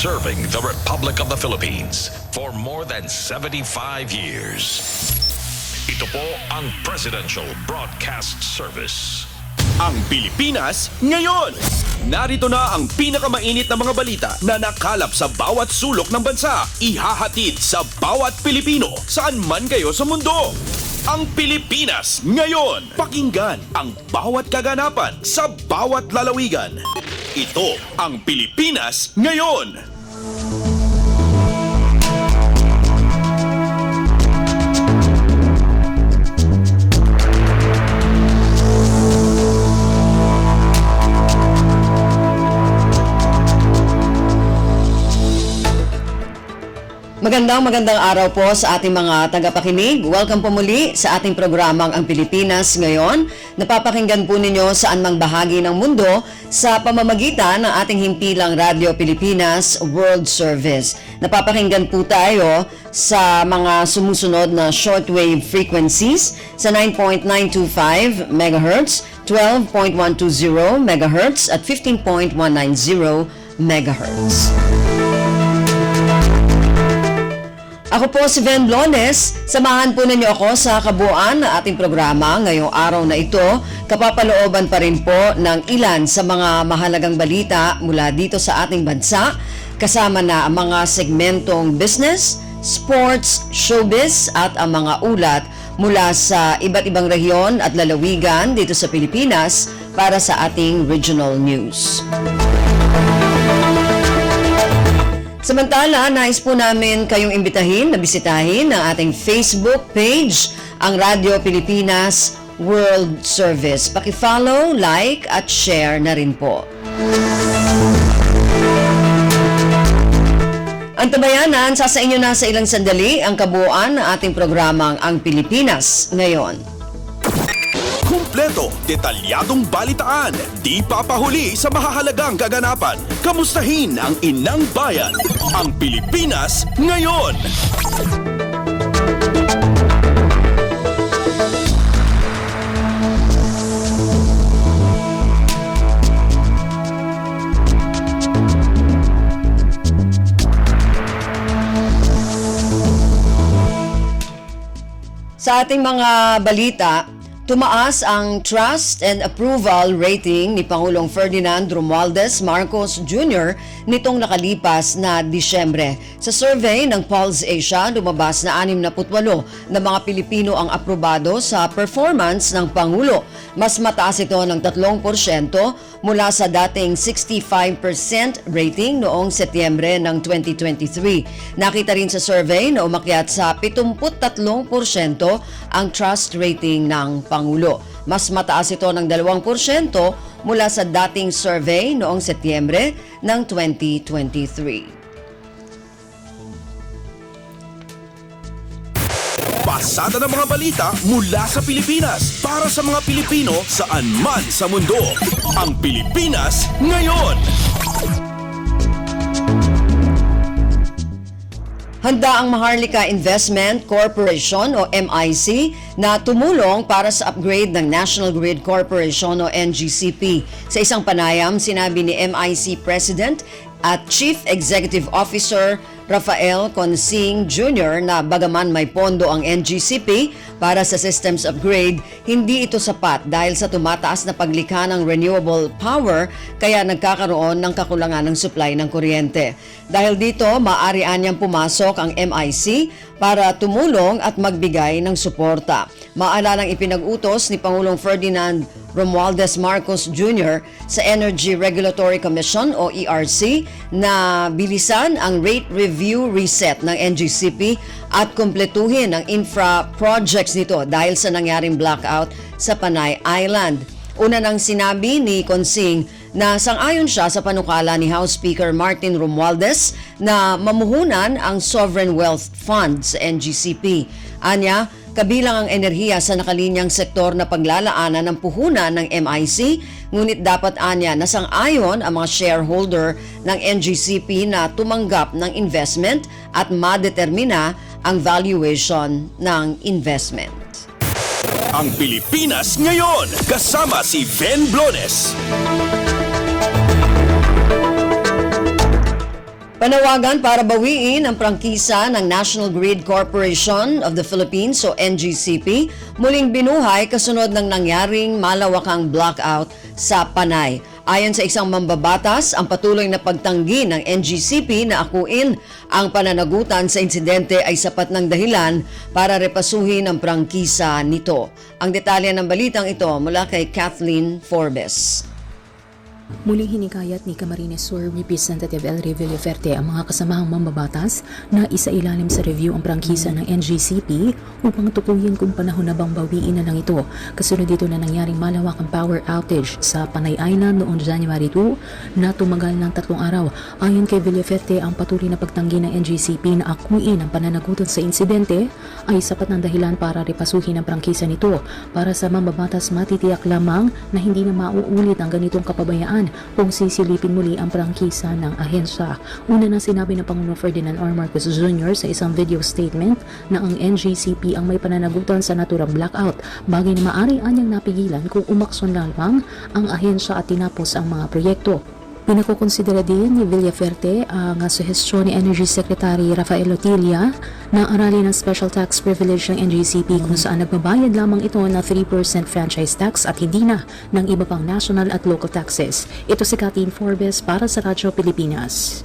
serving the Republic of the Philippines for more than 75 years. Ito po ang Presidential Broadcast Service. Ang Pilipinas ngayon! Narito na ang pinakamainit na mga balita na nakalap sa bawat sulok ng bansa. Ihahatid sa bawat Pilipino saan man kayo sa mundo. Ang Pilipinas ngayon! Pakinggan ang bawat kaganapan sa bawat lalawigan. Ito ang Pilipinas ngayon! Magandang araw po sa ating mga tagapakinig. Welcome po muli sa ating programang Ang Pilipinas Ngayon. Napapakinggan po ninyo saan mang bahagi ng mundo sa pamamagitan ng ating himpilang Radyo Pilipinas World Service. Napapakinggan po tayo sa mga sumusunod na shortwave frequencies sa 9.925 MHz, 12.120 MHz at 15.190 MHz. Ako po si Ven Blones. Samahan po ninyo ako sa kabuuan ng ating programa ngayong araw na ito. Kapapalooban pa rin po ng ilan sa mga mahalagang balita mula dito sa ating bansa. Kasama na ang mga segmentong business, sports, showbiz at ang mga ulat mula sa iba't ibang rehiyon at lalawigan dito sa Pilipinas para sa ating regional news. Samantala, nais po namin kayong imbitahin na bisitahin ang ating Facebook page, ang Radyo Pilipinas World Service. Paki-follow, like at share na rin po. Antabayanan, sa inyo na sa ilang sandali ang kabuuan ng ating programang Ang Pilipinas Ngayon. Kumpleto, detalyadong balitaan, di papahuli sa mahahalagang kaganapan. Kamustahin ang inang bayan, ang Pilipinas ngayon. Sa ating mga balita, tumaas ang trust and approval rating ni Pangulong Ferdinand Romualdez Marcos Jr. nitong nakalipas na Disyembre. Sa survey ng Pulse Asia, lumabas na 68 na mga Pilipino ang aprobado sa performance ng Pangulo. Mas mataas ito ng 3% mula sa dating 65% rating noong Setyembre ng 2023. Nakita rin sa survey na umakyat sa 73% ang trust rating ng Pangulo. Mas mataas ito ng 2% mula sa dating survey noong Setyembre ng 2023. Pasada ng mga balita mula sa Pilipinas para sa mga Pilipino saan man sa mundo. Ang Pilipinas ngayon. Handa ang Maharlika Investment Corporation o MIC na tumulong para sa upgrade ng National Grid Corporation o NGCP. Sa isang panayam, sinabi ni MIC President at Chief Executive Officer Rafael Consing Jr. na bagaman may pondo ang NGCP para sa systems upgrade, hindi ito sapat dahil sa tumataas na paglikha ng renewable power kaya nagkakaroon ng kakulangan ng supply ng kuryente. Dahil dito, maaari anyang pumasok ang MIC para tumulong at magbigay ng suporta. Maalalang ipinag-utos ni Pangulong Ferdinand Romualdez Marcos Jr. sa Energy Regulatory Commission o ERC na bilisan ang rate review reset ng NGCP at kumpletuhin ang infra projects nito dahil sa nangyaring blackout sa Panay Island. Una nang sinabi ni Consing na sang-ayon siya sa panukala ni House Speaker Martin Romualdez na mamuhunan ang Sovereign Wealth Fund sa NGCP. Anya, kabilang ang enerhiya sa nakalinyang sektor na paglalaanan ng puhunan ng MIC, ngunit dapat anya na sang-ayon ang mga shareholder ng NGCP na tumanggap ng investment at madetermina ang valuation ng investment. Ang Pilipinas ngayon, kasama si Ven Blones. Panawagan para bawiin ang prangkisa ng National Grid Corporation of the Philippines o NGCP muling binuhay kasunod ng nangyaring malawakang blackout sa Panay. Ayon sa isang mambabatas, ang patuloy na pagtanggi ng NGCP na akuin ang pananagutan sa insidente ay sapat ng dahilan para repasuhin ang prangkisa nito. Ang detalye ng balitang ito mula kay Kathleen Forbes. Muling hinikayat ni Camarines Sur Representative Elry Villaferte ang mga kasamahang mambabatas na isailalim sa review ang prangkisa ng NGCP upang tukuyin kung panahon na bang bawiin na lang ito kasunod dito na nangyaring malawakang power outage sa Panay Island noong January 2 na tumagal ng 3 araw. Ayon kay Villaferte, ang patuloy na pagtanggi ng NGCP na akuin ang pananagutan sa insidente ay sapat ng dahilan para repasuhin ang prangkisa nito. Para sa mambabatas, matitiyak lamang na hindi na mauulit ang ganitong kapabayaan kung sisilipin muli ang prangkisa ng ahensya. Una na sinabi ng Pangulong Ferdinand R. Marcos Jr. sa isang video statement na ang NGCP ang may pananagutan sa naturang blackout, bagay na maaari anyang napigilan kung umaksyon lamang ang ahensya at tinapos ang mga proyekto. Pinakukonsidera din ni Villaferte ang suhestyon ni Energy Secretary Rafael Lotilla na aralin ng special tax privilege ng NGCP kung saan nagbabayad lamang ito na 3% franchise tax at hindi na ng iba pang national at local taxes. Ito si Kathleen Forbes para sa Radyo Pilipinas.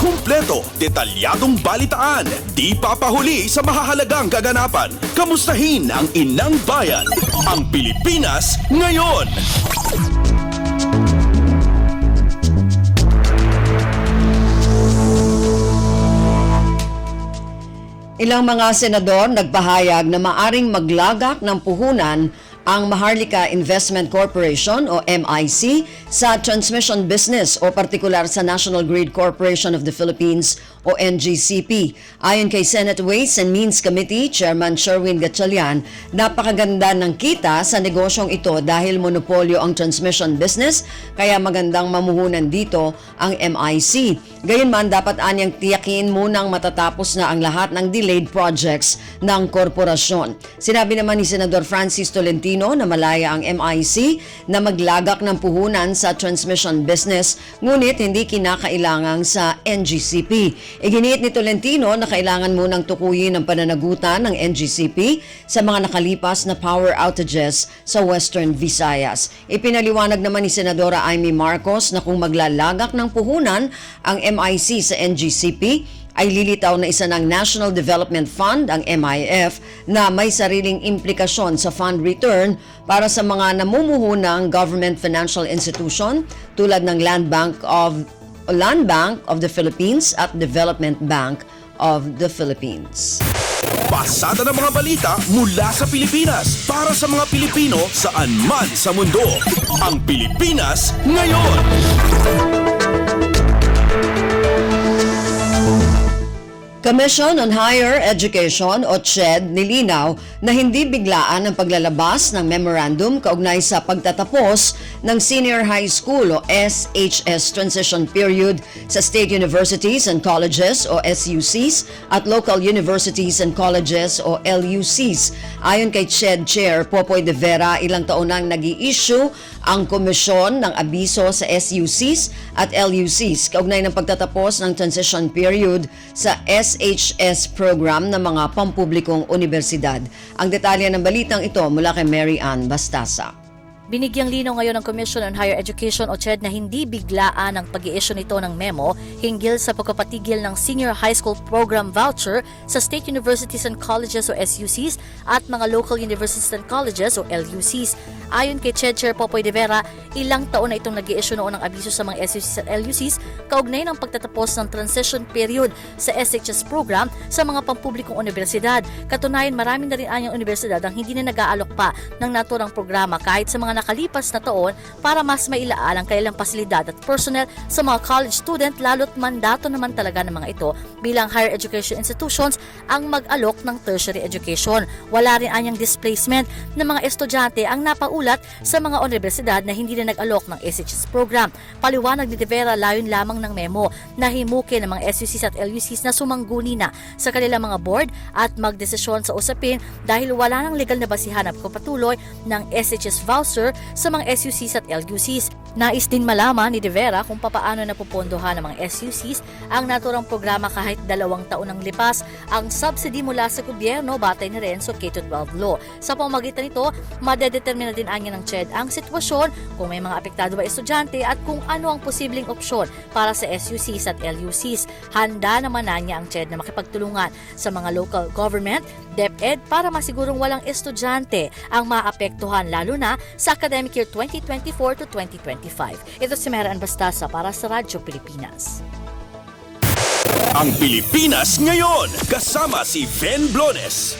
Kumpleto, detalyadong balitaan, di papahuli sa mahahalagang kaganapan. Kamustahin ang inang bayan, ang Pilipinas ngayon. Ilang mga senador nagpahayag na maaring maglagak ng puhunan ang Maharlika Investment Corporation o MIC sa transmission business o partikular sa National Grid Corporation of the Philippines o NGCP. Ayon kay Senate Ways and Means Committee Chairman Sherwin Gatchalian, napakaganda ng kita sa negosyong ito dahil monopolyo ang transmission business kaya magandang mamuhunan dito ang MIC. Gayunman, dapat anyang tiyakin munang matatapos na ang lahat ng delayed projects ng korporasyon. Sinabi naman ni Senador Francis Tolentino na malaya ang MIC na maglagak ng puhunan sa transmission business ngunit hindi kinakailangan sa NGCP. Iginiit ni Tolentino na kailangan munang tukuyin ang pananagutan ng NGCP sa mga nakalipas na power outages sa Western Visayas. Ipinaliwanag naman ni Senadora Amy Marcos na kung maglalagak ng puhunan ang MIC sa NGCP, ay lilitaw na isa ng National Development Fund, ang MIF, na may sariling implikasyon sa fund return para sa mga namumuhunang government financial institution tulad ng Land Bank of the Philippines at Development Bank of the Philippines. Pasada ng mga balita mula sa Pilipinas para sa mga Pilipino saan man sa mundo. Ang Pilipinas ngayon. Commission on Higher Education o CHED nilinaw na hindi biglaan ang paglalabas ng memorandum kaugnay sa pagtatapos ng Senior High School o SHS transition period sa State Universities and Colleges o SUCs at Local Universities and Colleges o LUCs. Ayon kay CHED Chair Popoy de Vera, ilang taon nang nag-i-issue ang komisyon ng abiso sa SUCs at LUCs kaugnay ng pagtatapos ng transition period sa SHS program ng mga pampublikong universidad. Ang detalye ng balitang ito mula kay Mary Ann Bastasa. Binigyang linaw ngayon ng Commission on Higher Education o CHED na hindi biglaan ang pag-i-issue nito ng memo hinggil sa pagpapatigil ng Senior High School Program Voucher sa State Universities and Colleges o SUCs at mga Local Universities and Colleges o LUCs. Ayon kay CHED Chair Popoy de Vera, ilang taon na itong nag-i-issue noon ng abiso sa mga SUCs at LUCs kaugnay ng pagtatapos ng transition period sa SHS program sa mga pampublikong universidad. Katunayan, marami na rin anyang universidad ang hindi na nag-aalok pa ng naturang programa kahit sa mga nakalipas na taon para mas mailaal ang kanilang pasilidad at personnel sa mga college student, lalo't mandato naman talaga ng mga ito bilang higher education institutions ang mag-alok ng tertiary education. Wala rin anyang displacement ng mga estudyante ang napaulat sa mga universidad na hindi na nag-alok ng SHS program. Paliwanag ni De Vera, layon lamang ng memo na himukin ng mga SUCs at LUCs na sumangguni na sa kanilang mga board at magdesisyon sa usapin dahil wala nang legal na basihan na pagpapatuloy ng SHS voucher voucher sa mga SUCs at LUCs. Nais din malaman ni De Vera kung papaano napupondohan ng mga SUCs ang naturang programa kahit 2 taon ang lipas ang subsidy mula sa gobyerno batay ni Renzo K-12 law. Sa pamamagitan nito, madedetermina din anya ng CHED ang sitwasyon kung may mga apektado ba estudyante at kung ano ang posibleng opsyon para sa SUCs at LUCs. Handa naman na niya ang CHED na makipagtulungan sa mga local government, DepEd para masigurong walang estudyante ang maapektuhan lalo na sa academic year 2024 to 2025. Ito si Meran Bastasa para sa Radyo Pilipinas. Ang Pilipinas ngayon, kasama si Ven Blones.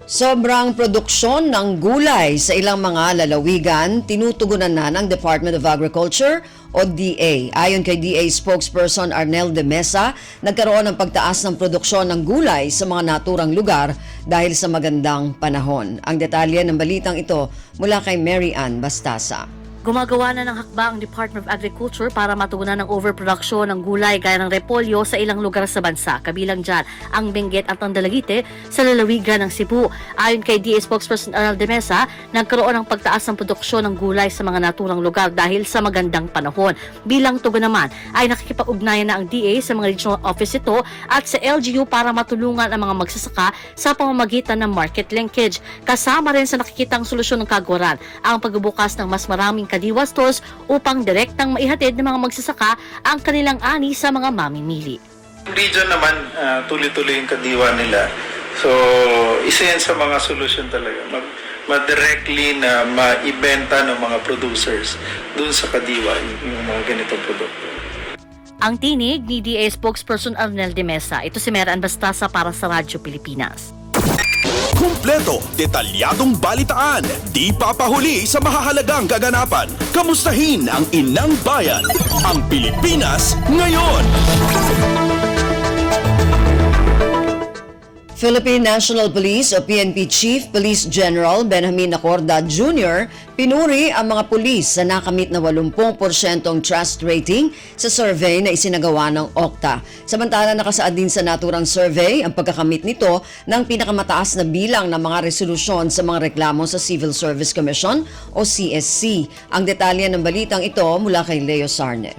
Sobrang produksyon ng gulay sa ilang mga lalawigan, tinutugunan na ng Department of Agriculture o DA. Ayon kay DA spokesperson Arnel de Mesa, nagkaroon ng pagtaas ng produksyon ng gulay sa mga naturang lugar dahil sa magandang panahon. Ang detalye ng balitang ito mula kay Mary Ann Bastasa. Gumagawa na ng hakbang ang Department of Agriculture para matugunan ng overproduction ng gulay gaya ng repolyo sa ilang lugar sa bansa. Kabilang dyan ang Benguet at ang Dalagite sa lalawigan ng Cebu. Ayon kay DA spokesperson Arnel de Mesa, nagkaroon ng pagtaas ng produksyon ng gulay sa mga naturang lugar dahil sa magandang panahon. Bilang tugon naman ay nakikipag-ugnayan na ang DA sa mga regional office ito at sa LGU para matulungan ang mga magsasaka sa pamamagitan ng market linkage. Kasama rin sa nakikitang solusyon ng kagwaran ang pagbubukas ng mas maraming kadiwa stores upang direktang maihatid ng mga magsasaka ang kanilang ani sa mga mamimili. Region naman, tuloy-tuloy yung kadiwa nila. So, isa yan sa mga solusyon talaga. Ma-directly na maibenta ng mga producers dun sa kadiwa yung mga ganitong produkto. Ang tinig ni DA spokesperson Arnel de Mesa. Ito si Meran Bastasa para sa Radyo Pilipinas. Kumpleto, detalyadong balitaan, di papahuli sa mahahalagang kaganapan. Kamustahin ang inang bayan, ang Pilipinas ngayon. Philippine National Police o PNP Chief Police General Benjamin Acorda Jr. pinuri ang mga pulis sa nakamit na 80% trust rating sa survey na isinagawa ng OCTA. Samantala nakasaad din sa naturang survey ang pagkakamit nito ng pinakamataas na bilang ng mga resolusyon sa mga reklamo sa Civil Service Commission o CSC. Ang detalye ng balitang ito mula kay Leo Sarne.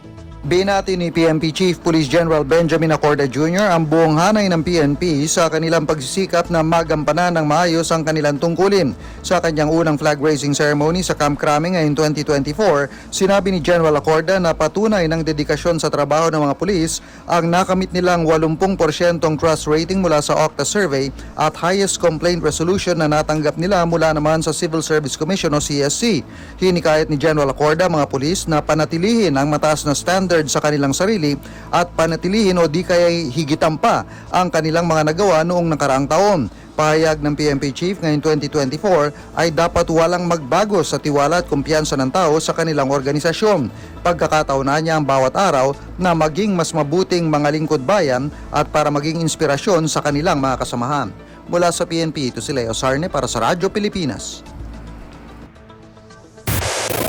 Binati ni PNP Chief Police General Benjamin Acorda Jr. ang buong hanay ng PNP sa kanilang pagsisikap na magampanan ng maayos ang kanilang tungkulin. Sa kanyang unang flag-raising ceremony sa Camp Crame ngayong 2024, sinabi ni General Acorda na patunay ng dedikasyon sa trabaho ng mga pulis ang nakamit nilang 80% trust rating mula sa OCTA survey at highest complaint resolution na natanggap nila mula naman sa Civil Service Commission o CSC. Hinikayat ni General Acorda mga pulis na panatilihin ang mataas na standard sa kanilang sarili at panatilihin o di kaya higitan pa ang kanilang mga nagawa noong nakaraang taon. Pahayag ng PNP Chief ngayong 2024 ay dapat walang magbago sa tiwala at kumpiyansa ng tao sa kanilang organisasyon. Pagkakataon na niya ang bawat araw na maging mas mabuting mga lingkod bayan at para maging inspirasyon sa kanilang mga kasamahan. Mula sa PNP, ito si Leo Sarne para sa Radyo Pilipinas.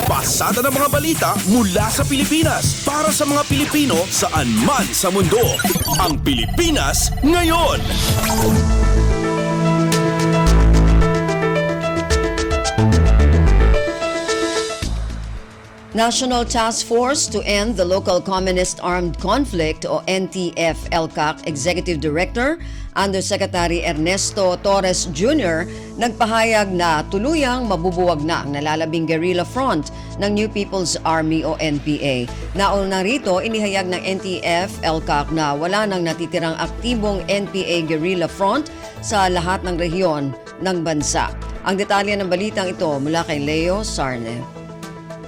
Pasada ng mga balita mula sa Pilipinas para sa mga Pilipino saan man sa mundo. Ang Pilipinas ngayon. National Task Force to End the Local Communist Armed Conflict o NTF-ELCAC Executive Director Undersecretary Ernesto Torres Jr. nagpahayag na tuluyang mabubuwag na ang nalalabing guerrilla front ng New People's Army o NPA. Nauna rito, inihayag ng NTF-ELCAC na wala nang natitirang aktibong NPA guerrilla front sa lahat ng rehiyon ng bansa. Ang detalye ng balitang ito mula kay Leo Sarne.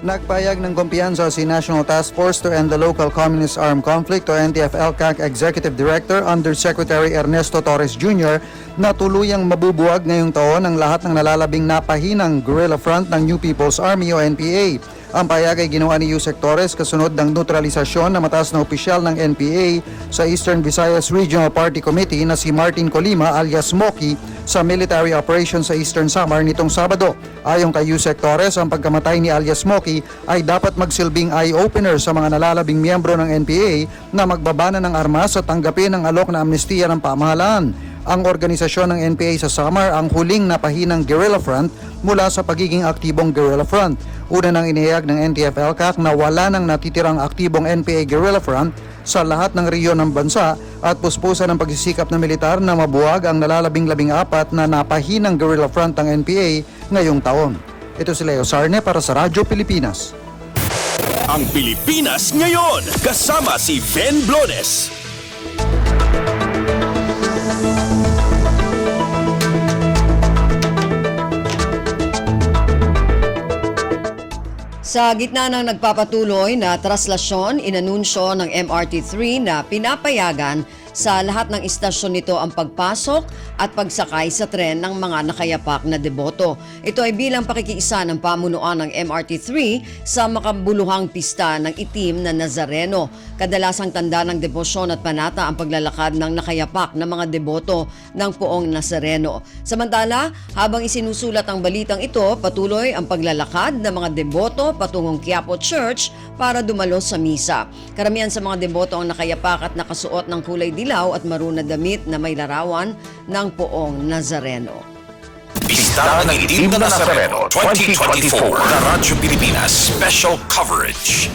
Nagpahayag ng kumpiyansa si National Task Force to End the Local Communist Armed Conflict o NTF-ELCAC Executive Director Undersecretary Ernesto Torres Jr. na tuluyang mabubuwag ngayong taon ang lahat ng nalalabing napahinang guerrilla front ng New People's Army o NPA. Ang pahayag ay ginawa ni Yusek Torres kasunod ng neutralisasyon na mataas na opisyal ng NPA sa Eastern Visayas Regional Party Committee na si Martin Colima alias Moki sa military operation sa Eastern Samar nitong Sabado. Ayon kay Yusek Torres, ang pagkamatay ni alias Moki ay dapat magsilbing eye-opener sa mga nalalabing miyembro ng NPA na magbabana ng armas at tanggapin ang alok na amnestiya ng pamahalaan. ang organisasyon ng NPA sa Samar ang huling napahinang guerrilla front mula sa pagiging aktibong guerrilla front. Una nang inihayag ng NTF-ELCAC na wala nang natitirang aktibong NPA guerrilla front sa lahat ng rehiyon ng bansa at puspusan ng pagsisikap ng militar na mabuwag ang nalalabing-labing-apat na napahinang guerrilla front ng NPA ngayong taon. Ito si Leo Sarne para sa Radyo Pilipinas. Ang Pilipinas ngayon, kasama si Ben Blones. Sa gitna ng nagpapatuloy na traslasyon, inanunsyo ng MRT3 na pinapayagan sa lahat ng istasyon nito ang pagpasok at pagsakay sa tren ng mga nakayapak na deboto. Ito ay bilang pakikiisa ng pamunuan ng MRT3 sa makabuluhang pista ng itim na Nazareno. Kadalasang tanda ng debosyon at panata ang paglalakad ng nakayapak na mga deboto ng Poong Nazareno. Samantala, habang isinusulat ang balitang ito, patuloy ang paglalakad ng mga deboto patungong Quiapo Church para dumalo sa misa. Karamihan sa mga deboto ang nakayapak at nakasuot ng kulay dilaw at maroon na damit na may larawan ng Poong Nazareno. Pista ng Itim na Nazareno 2024 sa Radyo Pilipinas Special Coverage.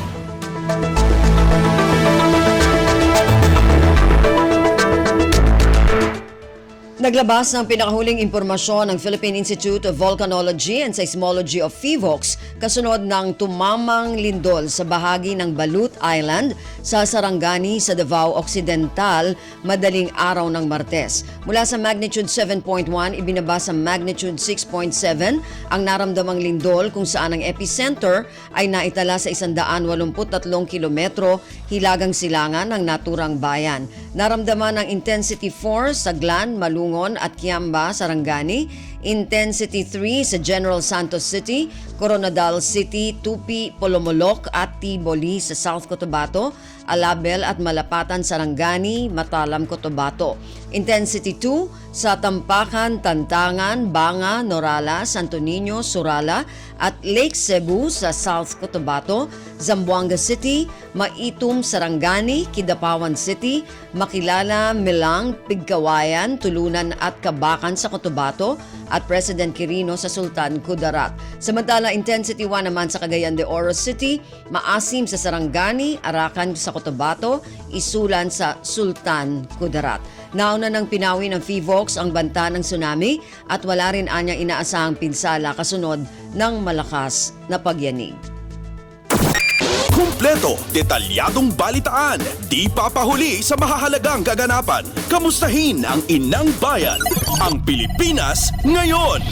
Naglabas ng pinakahuling impormasyon ng Philippine Institute of Volcanology and Seismology of PHIVOLCS kasunod ng tumamang lindol sa bahagi ng Balut Island sa Sarangani sa Davao Occidental madaling araw ng Martes. Mula sa magnitude 7.1, ibinaba sa magnitude 6.7 ang naramdamang lindol kung saan ang epicenter ay naitala sa 183 kilometro hilagang silangan ng naturang bayan. Naramdaman ng intensity 4 sa Glan, Malungon at Kiamba, Sarangani, intensity 3 sa General Santos City, Coronadal City, Tupi, Polomolok at Tiboli sa South Cotabato, Alabel at Malapatan, Sarangani, Matalam, Cotabato. Intensity 2 sa Tampakan, Tantangan, Banga, Norala, Santo Niño, Surala at Lake Cebu sa South Cotabato, Zamboanga City, Maitum, Sarangani, Kidapawan City, Makilala, Milang, Pigkawayan, Tulunan at Kabakan sa Cotabato at President Quirino sa Sultan Kudarat. Samantala, intensity 1 naman sa Cagayan de Oro City, Maasim sa Sarangani, Arakan sa Cotabato, Isulan sa Sultan Kudarat. Nauna ng pinawi ng PHIVOLCS ang banta ng tsunami at wala rin anyang inaasahang pinsala kasunod ng malakas na pagyanig. Kumpleto, detalyadong balitaan, di papahuli sa mahahalagang kaganapan. Kamustahin ang inang bayan, ang Pilipinas ngayon.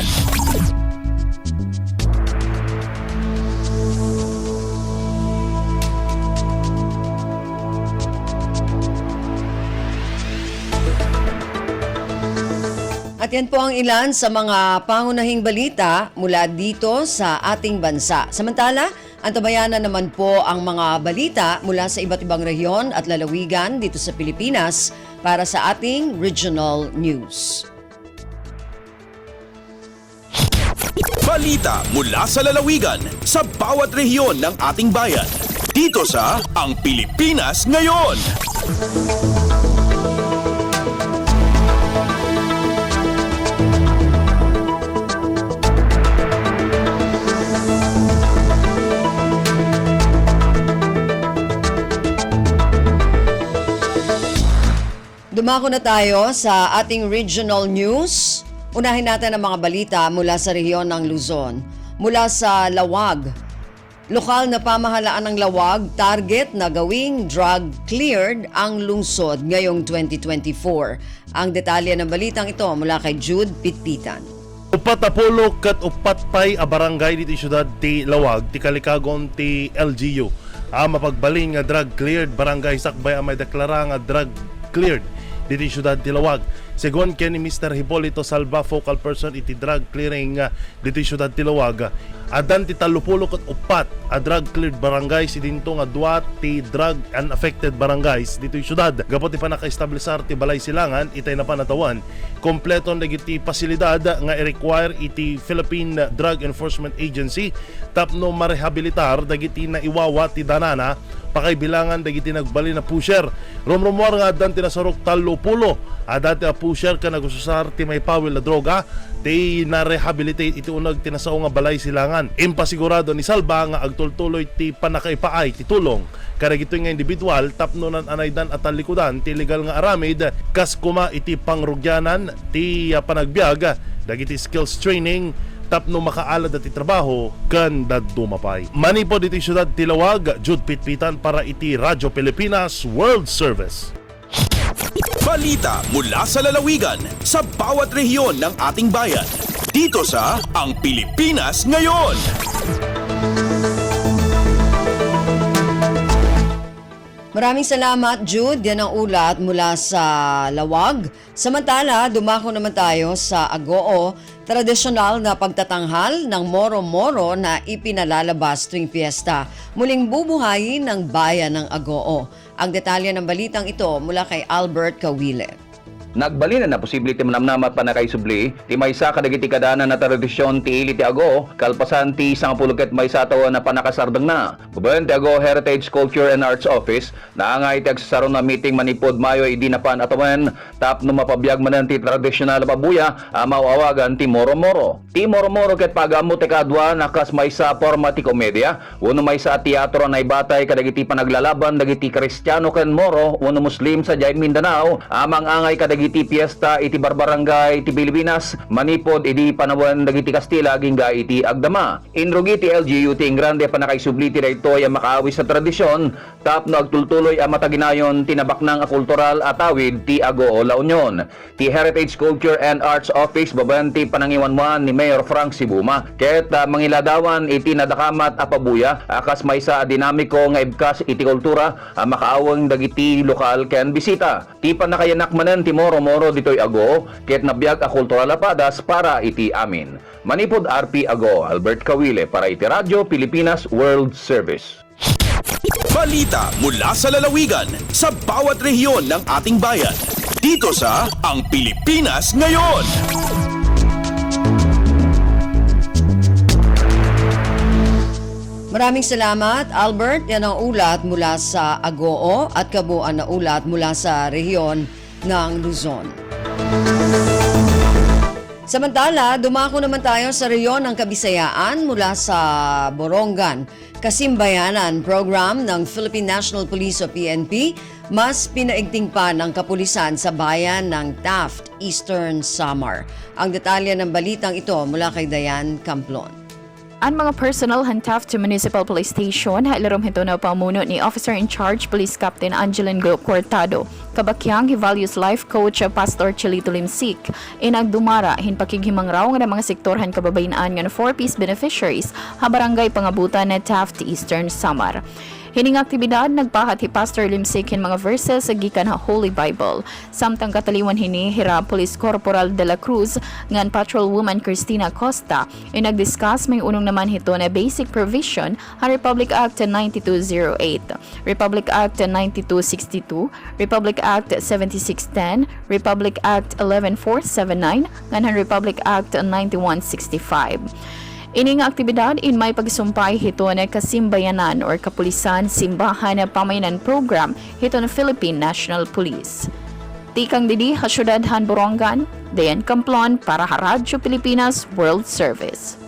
At yan po ang ilan sa mga pangunahing balita mula dito sa ating bansa. Samantala, antabayanan naman po ang mga balita mula sa iba't ibang rehiyon at lalawigan dito sa Pilipinas para sa ating regional news. Balita mula sa lalawigan sa bawat rehiyon ng ating bayan. Dito sa Ang Pilipinas Ngayon. Dumako na tayo sa ating regional news. Unahin natin ang mga balita mula sa rehiyon ng Luzon. Mula sa Lawag, lokal na pamahalaan ng Lawag, target na gawing drug-cleared ang lungsod ngayong 2024. Ang detalye ng balitang ito mula kay Jude Pitpitan. Upat na pulok kat upat pay a barangay dito syudad ti Lawag, ti Kalikagon ti LGU. Mapagbalin nga drug-cleared barangay sakbay ang may deklara nga drug-cleared dito syudad ti Lawag. Seguon ken ni Mr. Hipolito Salva, focal person iti drug clearing dito syudad ti Lawag. Adan ti 34 a drug cleared barangays idinto nga duwa ti drug unaffected barangays dito yung syudad. Gapot ti panaka-establisar ti balay silangan itay na panatawan. Kompleto dagiti pasilidad nga i-require iti Philippine Drug Enforcement Agency tapno marehabilitar dagiti na iwawa ti danana pakaibilangan dagiti nagbali na pusher. Rumrumor nga adan ti nasarok 30 adati a pusher ka nagususar ti may pawil na droga ti na-rehabilitate iti unag tinasao nga balay silangan. Impasigurado ni Salva nga agtultuloy ti panakaipaay ti tulong kada gitoy nga individual tapno nan anaydan at talikudan ti legal nga aramid kas kuma iti pangrugyanan ti panagbiag dagiti skills training tapno makaalad at trabaho kan dadumapay. Manipod iti syudad Tilawag, Jude Pitpitan para iti Radyo Pilipinas World Service. Balita mula sa lalawigan sa bawat rehiyon ng ating bayan. Dito sa Ang Pilipinas Ngayon. Maraming salamat, Jude. Yan ang ulat mula sa Lawag. Samantala, dumako naman tayo sa Agoo, tradisyonal na pagtatanghal ng moro-moro na ipinalalabas tuwing piyesta. Muling bubuhayin ng bayan ng Agoo. Ang detalye ng balitang ito mula kay Albert Kawile. Nagbalina na posibility manamnamat pa na kay subli, ti maysa kadagiti kadana na tradisyon ti ili ti Agoo, kalpasan ti 10 ket maysa tawo na panakasardeng na. Gubayon ti Agoo Heritage Culture and Arts Office, naangay ti agsasaro na meeting manipod Mayo idi na pan atawen, tapno mapabiyag manan ti tradisyonal na pabuya, mauawagan ti moro-moro. Ti moro-moro ket pagamo ti kadwa nakas maysa forma ti komedya, uno maysa teatro na ibatay kadagiti panaglalaban dagiti Kristiyano ken Moro, uno Muslim sa Jai Mindanao, amang angay kadagiti iti piyesta iti barbarangay iti Pilipinas manipod iti panawan dagiti Kastila gingga iti agdama. Inrugi ti LGU ti grande panakaisubli ti daytoy ang makaawi sa tradisyon tapno agtultuloy ang mataginayon tinabaknang a kultural atawid ti Agoo La Union. Ti Heritage Culture and Arts Office babayan ti panangiwanwan ni Mayor Frank Sibuma ket mangiladawan iti nadakamat a pabuya akas maysa dinamiko nga ibkas iti kultura ang makaawang dagiti lokal ken bisita. Ti panakayanak manen ti moro-moro ditoy Agoo ket nabiyag a kultural apadas para iti amin. Manipod RP Agoo, Albert Kawile para iti Radyo Pilipinas World Service. Balita mula sa lalawigan sa bawat rehiyon ng ating bayan. Dito sa Ang Pilipinas Ngayon. Maraming salamat, Albert. Yan ang ulat mula sa Agoo at kabuuan na ulat mula sa rehiyon ng Luzon. Samantala, dumako naman tayo sa rehiyon ng Kabisayaan mula sa Borongan. Kasimbayanan program ng Philippine National Police o PNP, mas pinaigting pa ng kapulisan sa bayan ng Taft, Eastern Samar. Ang detalye ng balitang ito mula kay Dayan Camplon. Ang mga personal hantaf to Municipal Police Station, hailarom hito na pamuno ni Officer in Charge Police Captain Angeline Cortado. Kabakyang Values Life Coach Pastor Chilito Limsik. Inagdumara, hinpakighimang raw nga mga sektorhan kababaynaan nga 4-piece beneficiaries ha barangay pangabutan na Taft, Eastern Samar. Hining aktibidad nagpahat hi Pastor Limsik hin mga verses sa gikan ha Holy Bible. Samtang kataliwan hini hira Police Corporal de la Cruz ngan Patrol Woman Cristina Costa nagdiscuss may unong naman hito na basic provision ha Republic Act 9208, Republic Act 9262, Republic Act 7610, Republic Act 11479 ngan Republic Act 9165. Ining aktibidad in may pagsumpay hito na kasimbayanan or kapulisan simbahan na pamayanan program hito na Philippine National Police. Tikang didi ha syudad han Borongan, Dayan Camplon para ha Radyo Pilipinas World Service.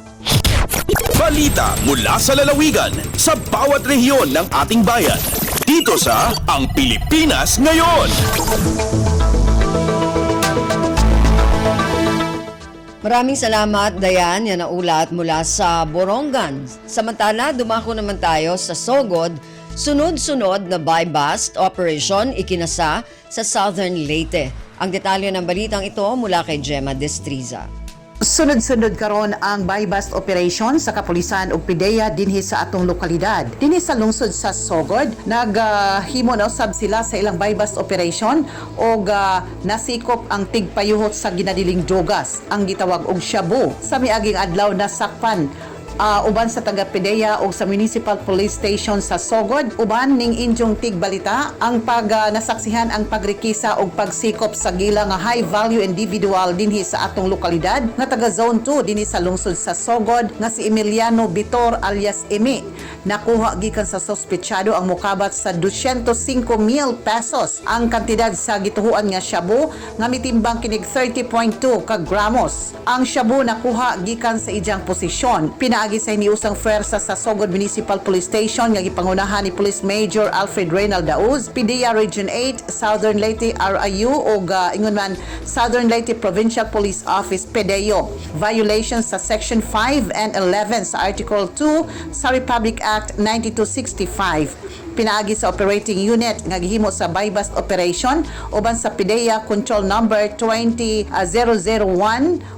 Balita mula sa lalawigan sa bawat rehiyon ng ating bayan. Dito sa Ang Pilipinas Ngayon. Maraming salamat, Dayan. Yan ang ulat mula sa Borongan. Samantala, dumako naman tayo sa Sogod. Sunod-sunod na buy-bust operation ikinasa sa Southern Leyte. Ang detalye ng balitang ito mula kay Gemma Destriza. Sunod-sunod karon ang buy-bust operation sa kapulisan ug PIDEA dinhi sa atong lokalidad. Dinhi sa lungsod sa Sogod, naghimo na usab sila sa ilang buy-bust operation ug nasikop ang tigpayuhot sa ginadiling drogas, ang gitawag og shabu. Sa miaging adlaw nasakpan uban sa taga PDEA o sa Municipal Police Station sa Sogod, uban ning Injong Tigbalita ang nasaksihan ang pagrikisa o pagsikop sa gila nga high value individual dinhi sa atong lokalidad nga taga Zone 2 dinhi sa lungsod sa Sogod nga si Emiliano Bitor alias Emi. Nakuha gikan sa sospechado ang mukabat sa 205,000 pesos ang kantidad sa gituhuan nga shabu nga mitimbang kinig 30.2 ka gramos. Ang shabu nakuha gikan sa ijang posisyon. Pinaagi sa hiniusang pwersa sa Sogod Municipal Police Station nga gipangunahan ni Police Major Alfred Reynald Dauz, PDEA Region 8, Southern Leyte RIU o ingon man Southern Leyte Provincial Police Office PDEO. Violations sa Section 5 and 11 sa Article 2 sa Republic Act 9265. Pinaagi sa operating unit nga gihimo sa buy-bust operation uban sa PDEA Control Number 20001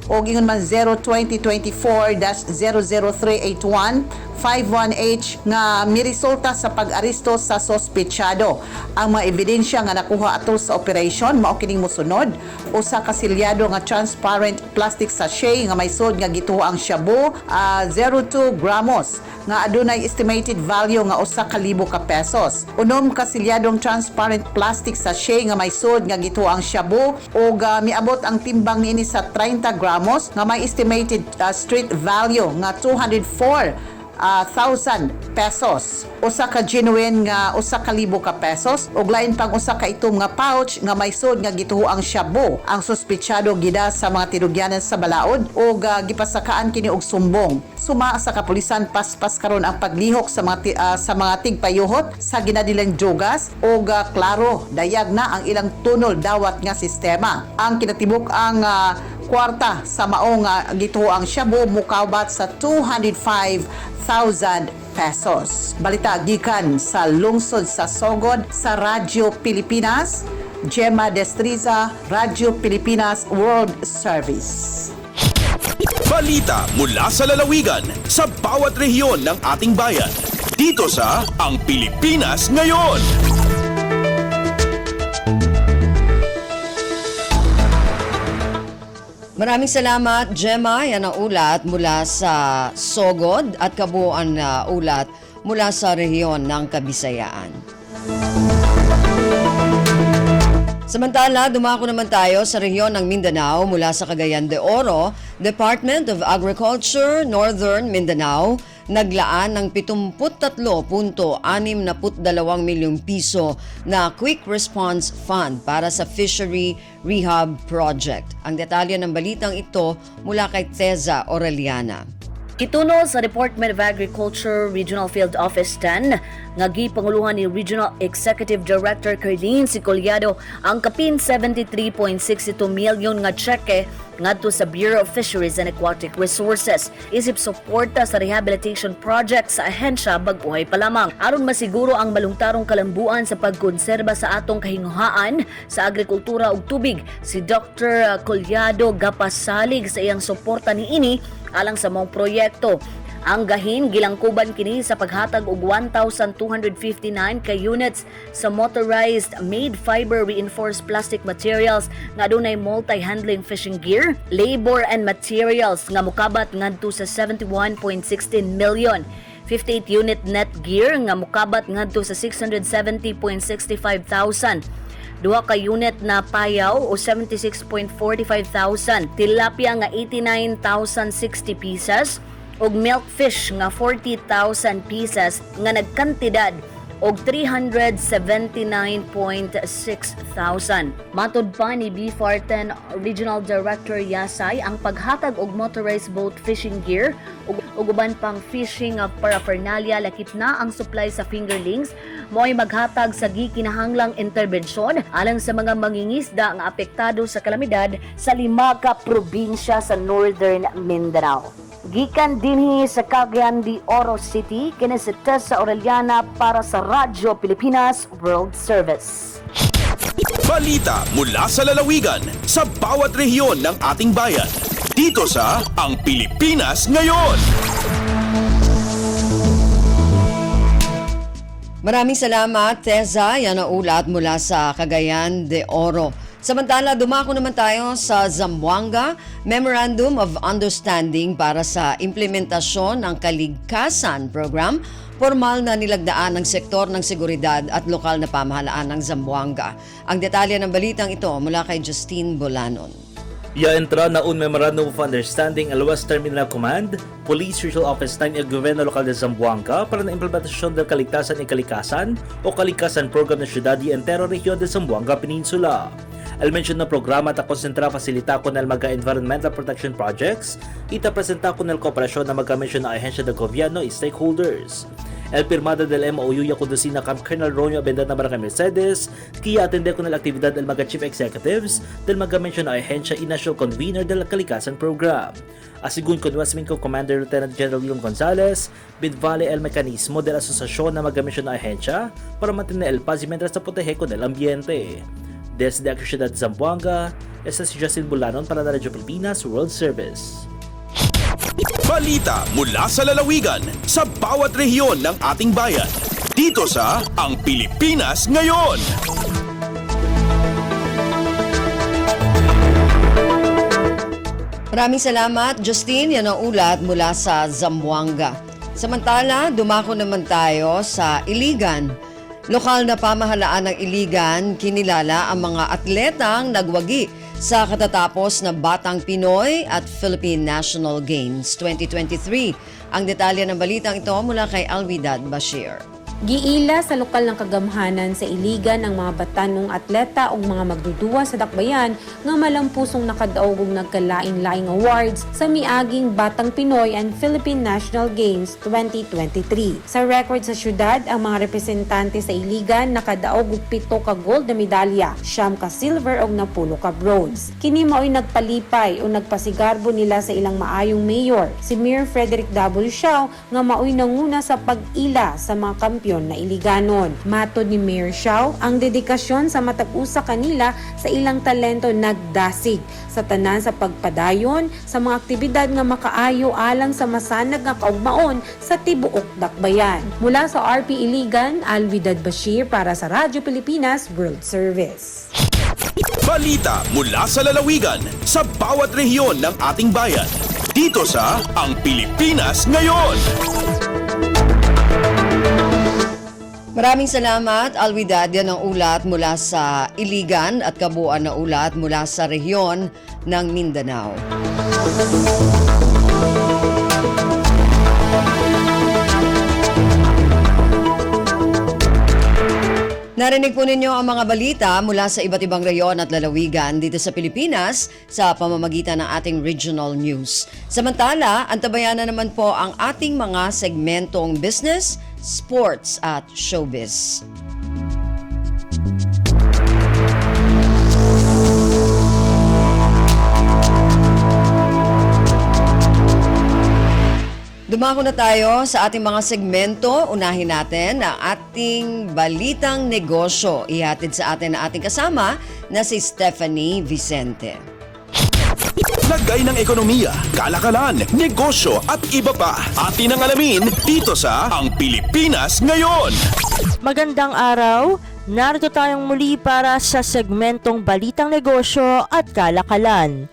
o gingon man 02024-00381 51H nga miresulta sa pag-aresto sa sospechado. Ang mga ebidensya nga nakuha atul sa operation mao kining mosunod: usa ka silyado nga transparent plastic sachet nga may sod nga gituo ang shabu 0.2 gramos nga adunay estimated value nga 1,000 ka pesos. Unom ka silyadong transparent plastic sachet nga may sod nga gituo ang shabu o miabot ang timbang niini sa 30 gramos nga may estimated street value nga 204,000 pesos. Usa ka genuine nga 1,000 ka pesos ug lain pang usa ka itom nga pouch nga may sod nga gituho ang shabu. Ang sospechado gida sa mga tinugyanan sa balaod ug gipasakaan kini og sumbong. Suma sa kapulisan paspas karon ang paglihok sa mga tigpayuhot sa ginadilang drogas ug klaro dayag na ang ilang tunol dawat nga sistema. Ang kinatibuk ang kwarta sa maong gituho ang shabu mukabat sa 205,000 pesos. Balita gikan sa lungsod sa Sogod sa Radyo Pilipinas, Gemma Destriza, Radyo Pilipinas World Service. Balita mula sa lalawigan sa bawat rehiyon ng ating bayan. Dito sa Ang Pilipinas Ngayon. Maraming salamat, Gemma. Yan ang ulat mula sa Sogod at kabuuan na ulat mula sa rehiyon ng Kabisayaan. Samantala, dumako naman tayo sa rehiyon ng Mindanao mula sa Cagayan de Oro. Department of Agriculture, Northern Mindanao, naglaan ng 73.62 milyong piso na Quick Response Fund para sa Fishery Rehab Project. Ang detalye ng balitang ito mula kay Teza Aureliana. Kituno sa Department of Agriculture Regional Field Office 10, nga gipanguluhan ni Regional Executive Director Carlene Sicollado ang kapin 73.62 milyon nga tseke ngadto sa Bureau of Fisheries and Aquatic Resources isip suporta sa rehabilitation project sa ahensya bag-uhay pa lamang aron masiguro ang malungtarong kalambuan sa pagkonserba sa atong kahinguhaan sa agrikultura ug tubig. Si Dr. Collado gapasalig sa iyang suporta niini alang sa mga proyekto. Ang gahin gilangkuban kini sa paghatag og 1,259 ka units sa motorized made fiber reinforced plastic materials nga adunay multi-handling fishing gear, labor and materials nga mukabat ngadto sa 71.16 million. 58 unit net gear nga mukabat ngadto sa 670.65,000. Duha ka unit na payaw o 76.45,000, tilapia nga 89,060 pieces, og milkfish nga 40,000 pieces nga nagkantidad og 379.6,000. Matud pa ni BFAR-10 Regional Director Yasay ang paghatag og motorized boat fishing gear ug uban pang fishing paraphernalia lakip na ang supply sa fingerlings mo'y maghatag sa gikinahanglang interbensyon alang sa mga mangingisda nga apektado sa kalamidad sa 5 ka probinsya sa Northern Mindanao. Gikan dinhi sa Cagayan de Oro City, kini si Tessa Aureliana para sa Radyo Pilipinas World Service. Balita mula sa lalawigan sa bawat rehiyon ng ating bayan. Dito sa Ang Pilipinas Ngayon. Maraming salamat, Teza. Yan ang ulat mula sa Cagayan de Oro. Samantala, dumako naman tayo sa Zamboanga Memorandum of Understanding para sa implementasyon ng Kaligtasan Program. Formal na nilagdaan ng sektor ng seguridad at lokal na pamahalaan ng Zamboanga. Ang detalye ng balitang ito mula kay Justine Bolanon. Entra na un Memorandum of Understanding al West Terminal Command, Police Regional Office ng Gobyerno Lokal de Zamboanga para na implementasyon ng Kaligtasan y Kalikasan o Kalikasan Program ng Siyudad y Entero Rehiyon de Zamboanga Peninsula. Al mention na programa ta konsentra fasilita con el mga environmental protection projects, ita presenta con el kooperasyon na magka-mention na ahensya ng gobyerno y stakeholders. El pirmada del MOU ya kondusina Camp Colonel Romeo Abendad na Barangay Mercedes, kaya atende con el actividad del mga chief executives del magka-mention na ahensya y national convener del Kalikasan Program. Asigun con West Minco Commander Lieutenant General William Gonzalez, bidvale el mekanismo del asosasyon na magka-mention na ahensya para mantener el paz y mientras sa proteger con el ambiente. Desde la Ciudad de Zamboanga, esta si Justin Bulanon para la Radio Pilipinas World Service. Balita mula sa lalawigan sa bawat rehiyon ng ating bayan. Dito sa Ang Pilipinas Ngayon. Maraming salamat, Justine. Yan ang ulat mula sa Zamboanga. Samantala, dumako naman tayo sa Iligan. Lokal na pamahalaan ng Iligan, kinilala ang mga atletang nagwagi sa katatapos na Batang Pinoy at Philippine National Games 2023. Ang detalye ng balitang ito mula kay Alwidad Bashir. Giila sa lokal ng kagamhanan sa Iligan ang mga batanong atleta o mga magduduwa sa dakbayan nga malampusong nakadaog og nagkalain-laing awards sa miaging Batang Pinoy and Philippine National Games 2023. Sa record sa syudad, ang mga representante sa Iligan nakadaog og 7 ka gold na medalya, 9 ka silver ug 10 ka bronze. Kini mao'y nagpalipay o nagpasigarbo nila sa ilang maayong mayor, si Mayor Frederick W. Xiao nga mao'y nanguna sa pag-ila sa mga kampiyon na Iliganon. Matod ni Mayor Xiao, ang dedikasyon sa matag-usa kanila sa ilang talento nagdasig sa tanan sa pagpadayon sa mga aktibidad nga makaayo alang sa masanag nga kaugmaon sa tibuok dakbayan. Mula sa RP Iligan, Alwidad Bashir para sa Radyo Pilipinas World Service. Balita mula sa lalawigan sa bawat rehiyon ng ating bayan. Dito sa Ang Pilipinas Ngayon. Maraming salamat, Alwidad. Yan ang ulat mula sa Iligan at kabuuan na ulat mula sa rehiyon ng Mindanao. Narinig po ninyo ang mga balita mula sa iba't ibang rehiyon at lalawigan dito sa Pilipinas sa pamamagitan ng ating regional news. Samantala, antabayan na naman po ang ating mga segmentong business, sports at showbiz. Dumako na tayo sa ating mga segmento. Unahin natin ang ating balitang negosyo. Ihatid sa atin na ating kasama na si Stephanie Vicente. Lagay ng ekonomiya, kalakalan, negosyo at iba pa. Atin ang alamin dito sa Ang Pilipinas Ngayon. Magandang araw! Narito tayong muli para sa segmentong Balitang Negosyo at Kalakalan.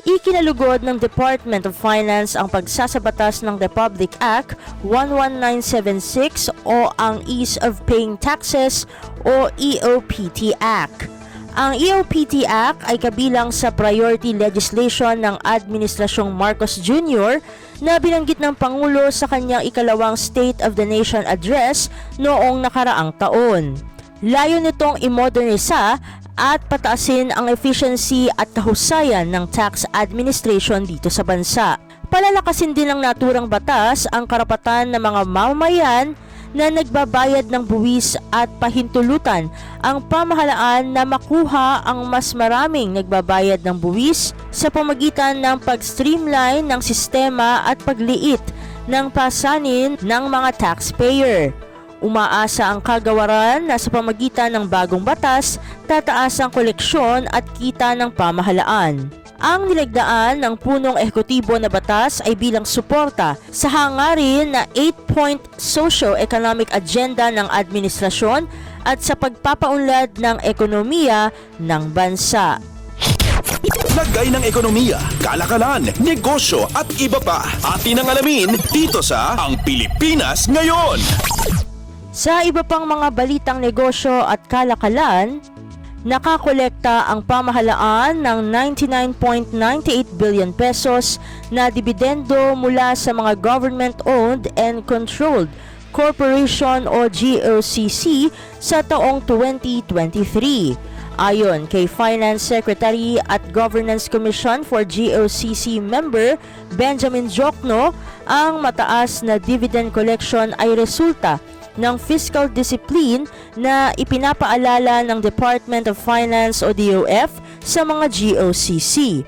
Ikinalugod ng Department of Finance ang pagsasabatas ng Republic Act 11976 o ang Ease of Paying Taxes o EOPT Act. Ang EOPT Act ay kabilang sa priority legislation ng Administrasyong Marcos Jr. na binanggit ng Pangulo sa kanyang ikalawang State of the Nation Address noong nakaraang taon. Layo nitong imodernisa at pataasin ang efficiency at kahusayan ng tax administration dito sa bansa. Palalakasin din ng naturang batas ang karapatan ng mga mamamayan na nagbabayad ng buwis at pahintulutan ang pamahalaan na makuha ang mas maraming nagbabayad ng buwis sa pamagitan ng pag-streamline ng sistema at pagliit ng pasanin ng mga taxpayer. Umaasa ang kagawaran na sa pamagitan ng bagong batas, tataas ang koleksyon at kita ng pamahalaan. Ang nilagdaan ng punong ehekutibo na batas ay bilang suporta sa hangarin na 8-point socio-economic agenda ng administrasyon at sa pagpapaunlad ng ekonomiya ng bansa. Lagay ng ekonomiya, kalakalan, negosyo at iba pa. Atin ang alamin dito sa Ang Pilipinas Ngayon. Sa iba pang mga balitang negosyo at kalakalan, nakakolekta ang pamahalaan ng 99.98 billion pesos na dibidendo mula sa mga government-owned and controlled corporation o GOCC sa taong 2023. Ayon kay Finance Secretary at Governance Commission for GOCC member Benjamin Jokno, ang mataas na dividend collection ay resulta ng fiscal discipline na ipinapaalala ng Department of Finance o DOF sa mga GOCC.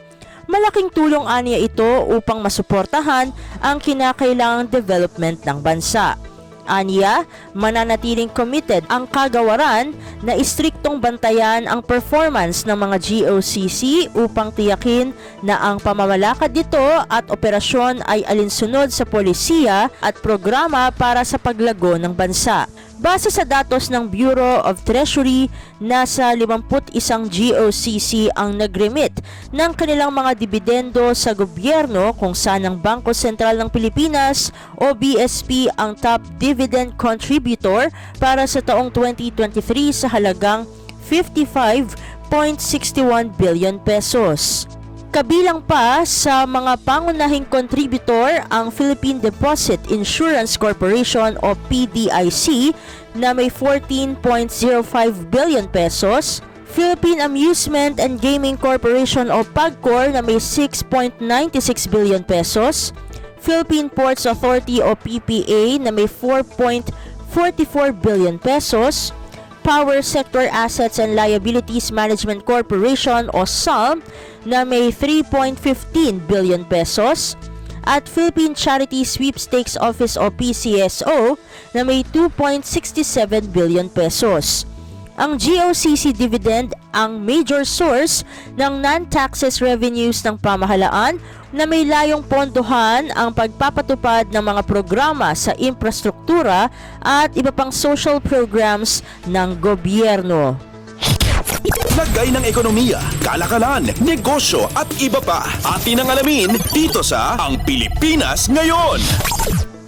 Malaking tulong aniya ito upang masuportahan ang kinakailangang development ng bansa. Aniya, mananatiling committed ang kagawaran na istriktong bantayan ang performance ng mga GOCC upang tiyakin na ang pamamalakad nito at operasyon ay alinsunod sa polisiya at programa para sa paglago ng bansa. Base sa datos ng Bureau of Treasury, nasa 51 GOCC ang nagremit ng kanilang mga dibidendo sa gobyerno kung saan ang Bangko Sentral ng Pilipinas o BSP ang top dividend contributor para sa taong 2023 sa halagang 55.61 billion pesos. Kabilang pa sa mga pangunahing contributor ang Philippine Deposit Insurance Corporation o PDIC na may 14.05 billion pesos, Philippine Amusement and Gaming Corporation o PAGCOR na may 6.96 billion pesos, Philippine Ports Authority o PPA na may 4.44 billion pesos, Power Sector Assets and Liabilities Management Corporation o SALM na may 3.15 billion pesos at Philippine Charity Sweepstakes Office o PCSO na may 2.67 billion pesos. Ang GOCC dividend ang major source ng non-taxes revenues ng pamahalaan na may layong pondohan ang pagpapatupad ng mga programa sa infrastruktura at iba pang social programs ng gobyerno. Lagay ng ekonomiya, kalakalan, negosyo at iba pa. Atin ang alamin dito sa Ang Pilipinas Ngayon.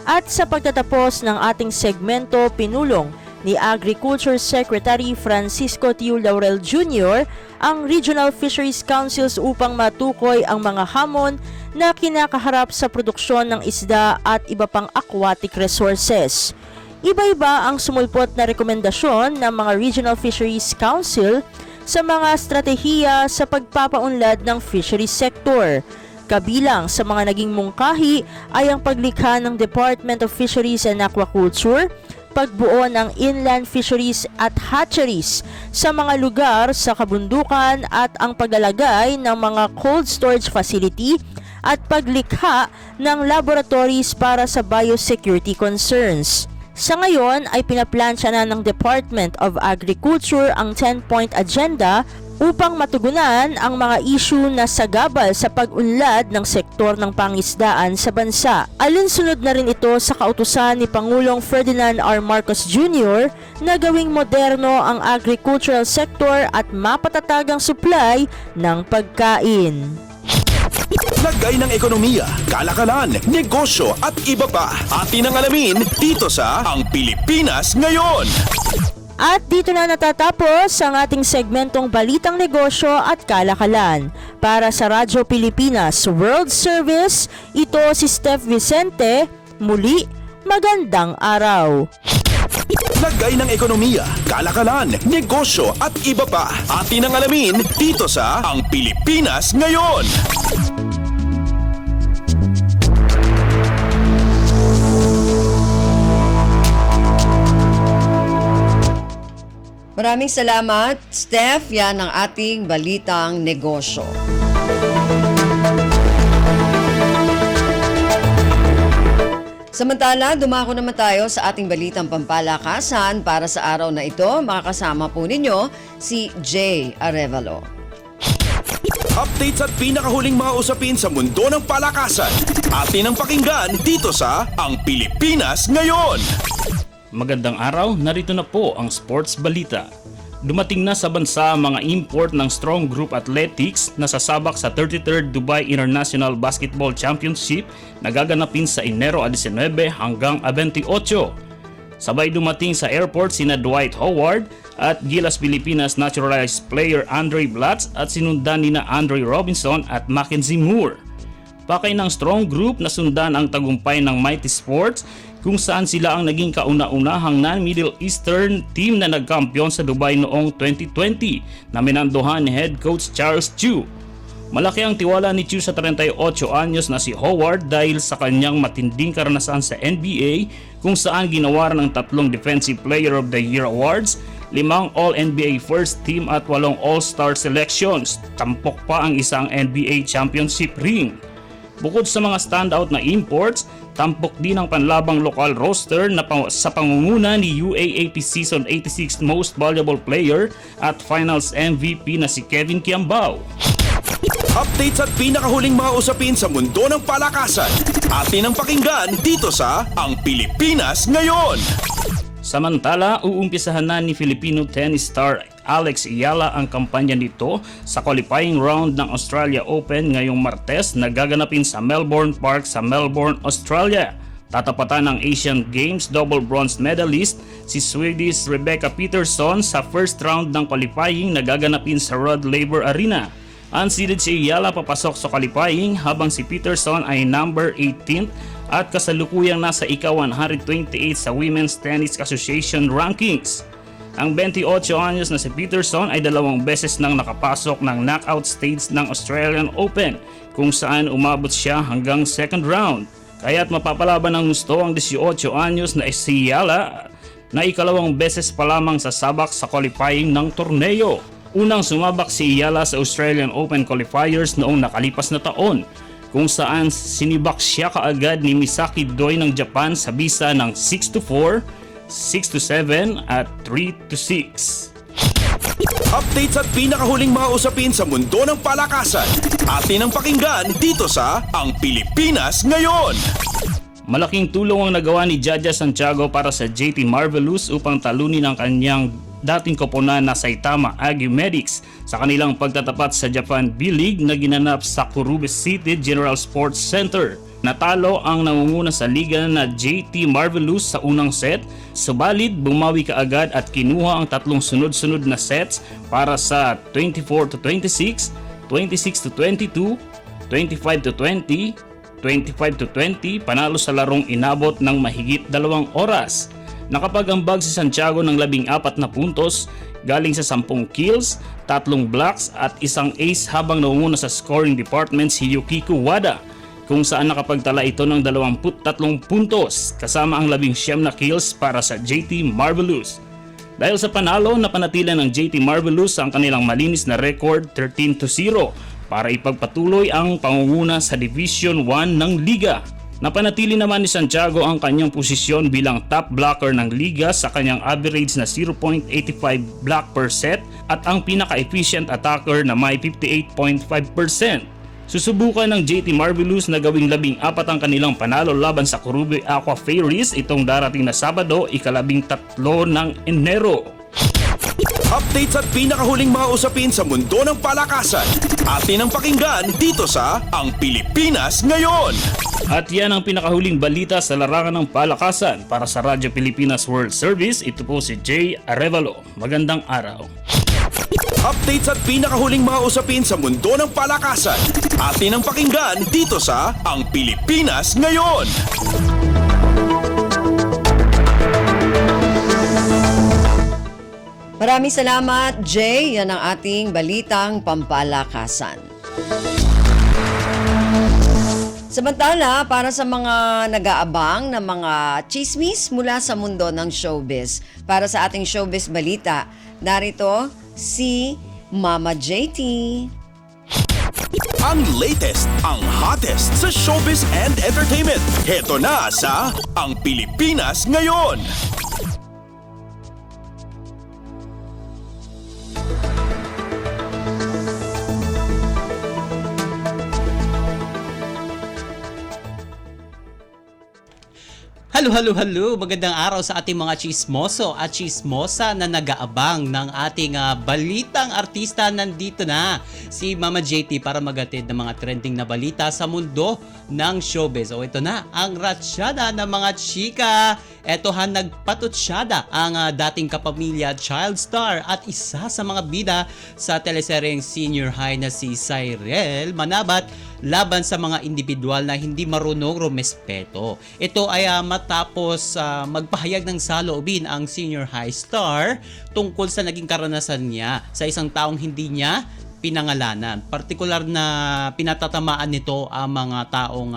At sa pagtatapos ng ating segmento, pinulong ni Agriculture Secretary Francisco Tiu Laurel Jr. ang Regional Fisheries Councils upang matukoy ang mga hamon na kinakaharap sa produksyon ng isda at iba pang aquatic resources. Iba-iba ang sumulpot na rekomendasyon ng mga Regional Fisheries Council sa mga estratehiya sa pagpapaunlad ng fisheries sector. Kabilang sa mga naging mungkahi ay ang paglikha ng Department of Fisheries and Aquaculture, pagbuo ng inland fisheries at hatcheries sa mga lugar sa kabundukan at ang paglalagay ng mga cold storage facility at paglikha ng laboratories para sa biosecurity concerns. Sa ngayon ay pinaplansya na ng Department of Agriculture ang 10-point agenda upang matugunan ang mga issue na sagabal sa pag-unlad ng sektor ng pangisdaan sa bansa. Alinsunod na rin ito sa kautusan ni Pangulong Ferdinand R. Marcos Jr. na gawing moderno ang agricultural sector at mapatatag ang supply ng pagkain. Lagay ng ekonomiya, kalakalan, negosyo at iba pa. Atin ang alamin dito sa Ang Pilipinas Ngayon. At dito na natatapos ang ating segmentong Balitang Negosyo at Kalakalan. Para sa Radyo Pilipinas World Service, ito si Steph Vicente. Muli, magandang araw. Lagay ng ekonomiya, kalakalan, negosyo at iba pa. Atin ang alamin dito sa Ang Pilipinas Ngayon. Maraming salamat, Steph. Yan ang ating Balitang Negosyo. Samantala, dumako naman tayo sa ating Balitang Pampalakasan. Para sa araw na ito, makakasama po ninyo si Jay Arevalo. Updates at pinakahuling mga usapin sa mundo ng palakasan. Atin ang pakinggan dito sa Ang Pilipinas Ngayon. Magandang araw, narito na po ang sports balita. Dumating na sa bansa ang mga import ng Strong Group Athletics na sasabak sa 33rd Dubai International Basketball Championship na gaganapin sa Enero 19 hanggang 28. Sabay dumating sa airport sina Dwight Howard at Gilas Pilipinas naturalized player Andre Blatz at sinundan nina Andre Robinson at Mackenzie Moore. Pakay ng Strong Group na sundan ang tagumpay ng Mighty Sports kung saan sila ang naging kauna-unahang non-Middle Eastern team na nagkampiyon sa Dubai noong 2020 na minanduhan ni head coach Charles Chu. Malaki ang tiwala ni Chu sa 38 anyos na si Howard dahil sa kanyang matinding karanasan sa NBA kung saan ginawaran ng 3 Defensive Player of the Year awards, 5 All-NBA First Team at 8 All-Star selections. Tampok pa ang isang NBA Championship ring. Bukod sa mga standout na imports, tampok din ang panlabang lokal roster na sa pangunguna ni UAAP Season 86 Most Valuable Player at Finals MVP na si Kevin Kiambao. Updates at pinakahuling mga usapin sa mundo ng palakasan. Atin ang pakinggan dito sa Ang Pilipinas Ngayon. Samantala, uumpisahan na ni Filipino tennis star Alex Ayala ang kampanya nito sa qualifying round ng Australia Open ngayong Martes na gaganapin sa Melbourne Park sa Melbourne, Australia. Tatapatan ng Asian Games double bronze medalist si Swedish Rebecca Peterson sa first round ng qualifying na gaganapin sa Rod Laver Arena. Unseeded si Ayala papasok sa qualifying habang si Peterson ay number 18 at kasalukuyang nasa ika-128 sa Women's Tennis Association rankings. Ang 28 anyos na si Peterson ay 2 beses nang nakapasok ng knockout stage ng Australian Open kung saan umabot siya hanggang second round. Kaya't mapapalaban ng gusto ang 18 anyos na si Ayala na 2 beses pa lamang sasabak sa qualifying ng torneo. Unang sumabak si Ayala sa Australian Open qualifiers noong nakalipas na taon kung saan sinibak siya kaagad ni Misaki Doi ng Japan sa bisa ng 6-4, 6-7 at 3-6. Updates at pinakahuling mga usapin sa mundo ng palakasan. Atin ang pakinggan dito sa Ang Pilipinas Ngayon. Malaking tulong ang nagawa ni Jaja Santiago para sa JT Marvelous upang talunin ang kanyang dating koponan na Saitama Aggie Medics sa kanilang pagtatapat sa Japan B-League na ginanap sa Kurube City General Sports Center. Natalo ang nangunguna sa liga na JT Marvelous sa unang set, subalit bumawi kaagad at kinuha ang 3 sunod-sunod na sets para sa 24-26, 26-22, 25-20, 25-20 panalo sa larong inabot ng mahigit 2 oras. Nakapag-ambag si Santiago ng 14 na puntos galing sa 10 kills, 3 blocks at 1 ace habang nangunguna sa scoring department si Yukiko Wada kung saan nakapagtala ito ng 23 puntos kasama ang 19 na kills para sa JT Marvelous. Dahil sa panalo, napanatili ng JT Marvelous ang kanilang malinis na record 13-0 para ipagpatuloy ang pangunguna sa Division 1 ng Liga. Napanatili naman ni Santiago ang kanyang posisyon bilang top blocker ng liga sa kanyang average na 0.85 block per set at ang pinaka-efficient attacker na may 58.5%. Susubukan ng JT Marvelous na gawing 14 ang kanilang panalo laban sa Kurube Aqua Fairies itong darating na Sabado, ika-13 ng Enero. Updates at pinakahuling mga usapin sa mundo ng palakasan. Atin ang pakinggan dito sa Ang Pilipinas Ngayon. At yan ang pinakahuling balita sa larangan ng palakasan. Para sa Radyo Pilipinas World Service, ito po si Jay Arevalo. Magandang araw. Updates at pinakahuling mga usapin sa mundo ng palakasan. Atin ang pakinggan dito sa Ang Pilipinas Ngayon. Maraming salamat, Jay. Yan ang ating balitang pampalakasan. Samantala, para sa mga nag-aabang ng mga chismis mula sa mundo ng showbiz, para sa ating showbiz balita, narito si Mama JT. Ang latest, ang hottest sa showbiz and entertainment. Heto na sa Ang Pilipinas Ngayon. Halo! Magandang araw sa ating mga chismoso at chismosa na nag-aabang ng ating balitang artista. Nandito na si Mama JT para magatid ng mga trending na balita sa mundo ng showbiz. O ito na, ang ratsyada ng mga chika. Ito nagpatutsyada ang dating kapamilya child star at isa sa mga bida sa teleseryeng senior high na si Cyrel Manabat laban sa mga individual na hindi marunong rumespeto. Ito ay matapos magpahayag ng saloobin ang senior high star tungkol sa naging karanasan niya sa isang taong hindi niya pinangalanan. Partikular na pinatatamaan nito ang mga taong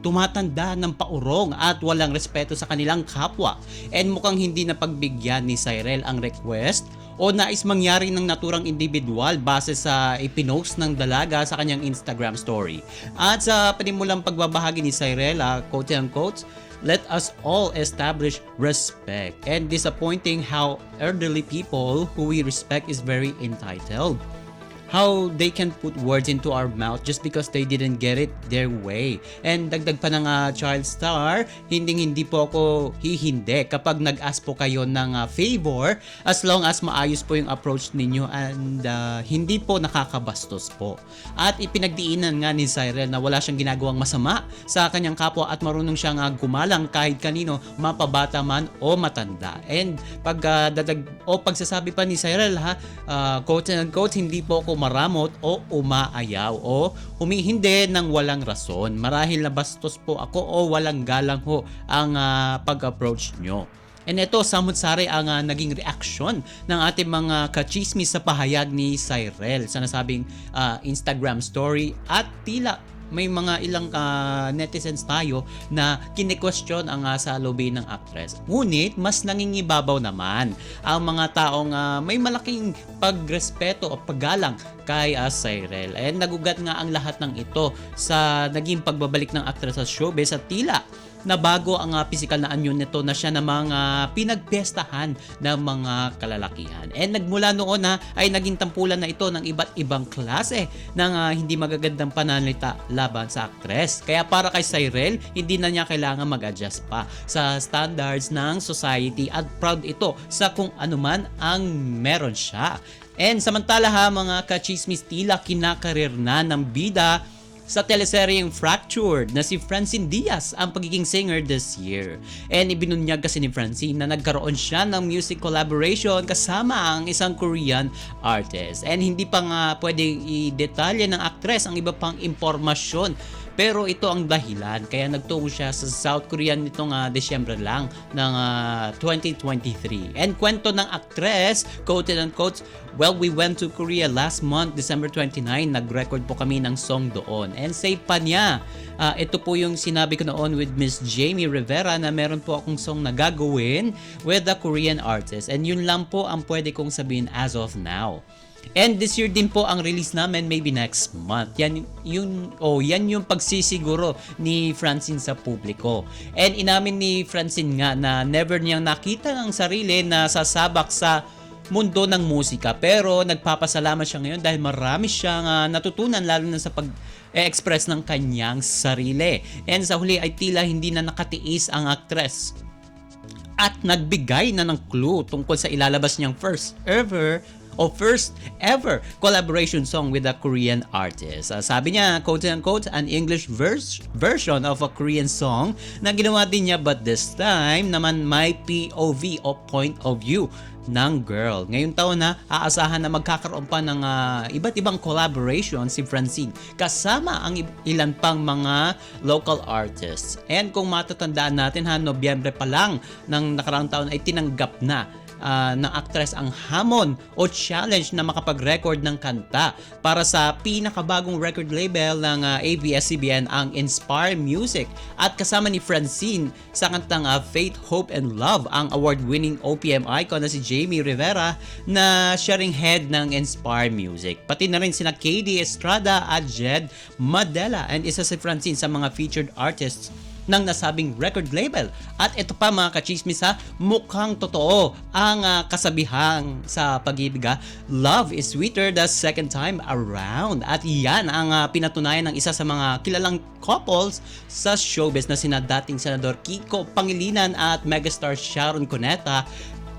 tumatanda ng paurong at walang respeto sa kanilang kapwa. And mukhang hindi na pagbigyan ni Cyrel ang request o nais mangyari ng naturang individual base sa ipinost ng dalaga sa kanyang Instagram story. At sa panimulang pagbabahagi ni Cyrel, quote-unquote, "Let us all establish respect. And disappointing how elderly people who we respect is very entitled. How they can put words into our mouth just because they didn't get it their way." And dagdag pa ng child star, hindi po ako hihindi kapag nag-ask po kayo ng favor as long as maayos po yung approach ninyo and hindi po nakakabastos po. At ipinagdiinan nga ni Cyrel na wala siyang ginagawang masama sa kanyang kapwa at marunong siyang gumalang kahit kanino, mapabata man o matanda. And pagsasabi pa ni Cyrel quote-unquote, hindi po ako maramot o umaayaw o humihindi ng walang rason. Marahil na bastos po ako o walang galang ho ang pag-approach nyo. And ito, samot-sari ang naging reaksyon ng ating mga kachismis sa pahayag ni Cyrel sa nasabing Instagram story at tila may mga ilang netizens tayo na kine-question ang salubin ng actress. Ngunit mas nangingibabaw naman ang mga taong may malaking pagrespeto o paggalang kay Cyrel. And nagugat nga ang lahat ng ito sa naging pagbabalik ng actress sa showbiz at tila na bago ang physical na anyo nito na siya na mga pinagpestahan ng mga kalalakihan. And nagmula noon ay naging tampulan na ito ng iba't ibang klase ng hindi magagandang pananalita laban sa actress. Kaya para kay Cyrel, hindi na niya kailangan mag-adjust pa sa standards ng society at proud ito sa kung anuman ang meron siya. And samantala mga kachismis, tila kinakarir na ng bida sa teleseryeng Fractured na si Francine Diaz ang pagiging singer this year. And ibinunyag kasi ni Francine na nagkaroon siya ng music collaboration kasama ang isang Korean artist. And hindi pa nga pwedeng i-detalye ng actress ang iba pang impormasyon. Pero ito ang dahilan kaya nagtungo siya sa South Korea nitong Desyembre lang ng 2023. And kwento ng actress, quote-unquote, "Well, we went to Korea last month, December 29. Nag-record po kami ng song doon." And say pa niya, ito po yung sinabi ko noon with Miss Jamie Rivera na meron po akong song na gagawin with the Korean artist. And yun lang po ang pwede kong sabihin as of now. And this year din po ang release namin, maybe next month. Yan yung pagsisiguro ni Francine sa publiko. And inamin ni Francine nga na never niyang nakita ang sarili na sasabak sa mundo ng musika. Pero nagpapasalamat siya ngayon dahil marami siyang natutunan lalo na sa pag-express ng kanyang sarili. And sa huli ay tila hindi na nakatiis ang actress at nagbigay na ng clue tungkol sa ilalabas niyang first ever collaboration song with a Korean artist. Sabi niya, quote-unquote, "an English version of a Korean song na ginawa din niya but this time naman my POV o point of view ng girl." Ngayong taon aasahan na magkakaroon pa ng iba't ibang collaboration si Francine kasama ang ilan pang mga local artists. And kung matatandaan natin Nobyembre pa lang ng nakarang taon ay tinanggap na ng actress ang hamon o challenge na makapag-record ng kanta para sa pinakabagong record label ng ABS-CBN, ang Inspire Music. At kasama ni Francine sa kantang Faith, Hope, and Love ang award-winning OPM icon na si Jamie Rivera na siya ring head ng Inspire Music. Pati na rin sina KD Estrada at Jed Madela, and isa si Francine sa mga featured artists ng nasabing record label. At ito pa mga kachismis ha, mukhang totoo ang kasabihang sa pag-ibig ha. Love is sweeter the second time around. At yan ang pinatunayan ng isa sa mga kilalang couples sa showbiz na sina dating Senador Kiko Pangilinan at megastar Sharon Cuneta.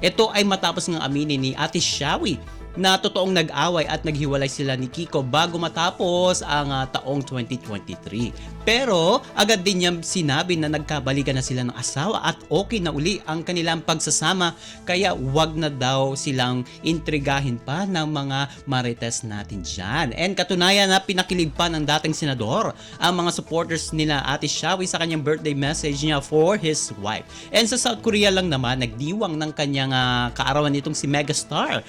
Ito ay matapos ng aminin ni Ate Shawi na totoong nag-away at naghiwalay sila ni Kiko bago matapos ang taong 2023. Pero agad din niya sinabi na nagkabalikan na sila ng asawa at okay na uli ang kanilang pagsasama, kaya wag na daw silang intrigahin pa ng mga marites natin dyan. And katunayan na pinakilig pa ng dating senador ang mga supporters nila Ate Shawi sa kanyang birthday message niya for his wife. And sa South Korea lang naman, nagdiwang ng kanyang kaarawan nitong si megastar.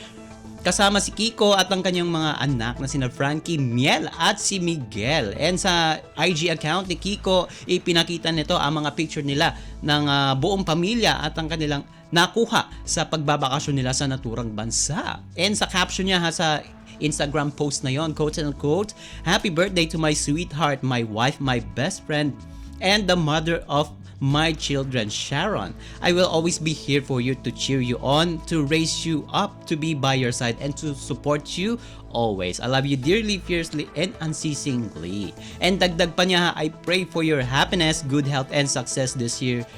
Kasama si Kiko at ang kanyang mga anak na sina Frankie, Miel at si Miguel. And sa IG account ni Kiko, ipinakita nito ang mga picture nila ng buong pamilya at ang kanilang nakuha sa pagbabakasyon nila sa naturang bansa. And sa caption niya sa Instagram post na yon, quote and quote, "Happy birthday to my sweetheart, my wife, my best friend, and the mother of my children, Sharon. I will always be here for you, to cheer you on, to raise you up, to be by your side, and to support you always. I love you dearly, fiercely, and unceasingly." And dagdag pa niya, "I pray for your happiness, good health, and success this year,